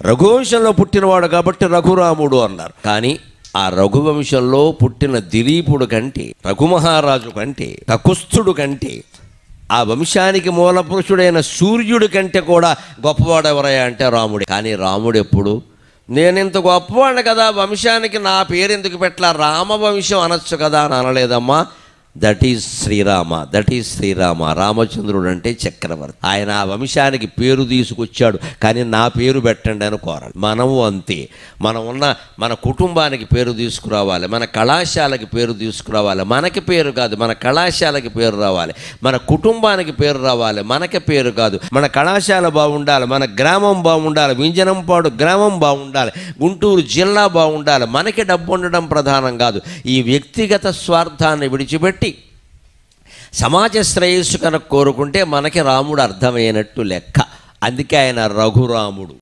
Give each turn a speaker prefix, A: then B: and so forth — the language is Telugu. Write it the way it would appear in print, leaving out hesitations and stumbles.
A: రఘువంశంలో పుట్టినవాడు కాబట్టి రఘురాముడు అన్నారు. కానీ ఆ రఘువంశంలో పుట్టిన దిలీపుడు కంటే, రఘుమహారాజు కంటే, కకుస్థుడు కంటే, ఆ వంశానికి మూల పురుషుడైన సూర్యుడి కంటే కూడా గొప్పవాడు ఎవరయ్యా అంటే రాముడే. కానీ రాముడు ఎప్పుడు నేను ఇంత గొప్పవాడిని కదా, వంశానికి నా పేరు ఎందుకు పెట్టలా, రామవంశం అనొచ్చు కదా అని అనలేదమ్మా. That is Srirama, that is Srirama. రామచంద్రుడు అంటే చక్రవర్తి. ఆయన ఆ వంశానికి పేరు తీసుకొచ్చాడు, కానీ నా పేరు పెట్టండి అని కోరాలి. మనము అంతే. మనం ఉన్న మన కుటుంబానికి పేరు తీసుకురావాలి, మన కళాశాలకి పేరు తీసుకురావాలి. మనకి పేరు కాదు, మన కళాశాలకి పేరు రావాలి. మన కుటుంబానికి పేరు రావాలి, మనకి పేరు కాదు. మన కళాశాల బాగుండాలి, మన గ్రామం బాగుండాలి, వింజనంపాడు గ్రామం బాగుండాలి, గుంటూరు జిల్లా బాగుండాలి. మనకి డబ్బు ఉండడం ప్రధానం కాదు. ఈ వ్యక్తిగత స్వార్థాన్ని విడిచిపెట్టి సమాజ శ్రేయస్సు కనుక కోరుకుంటే మనకి రాముడు అర్థమైనట్టు లెక్క. అందుకే ఆయన రఘురాముడు.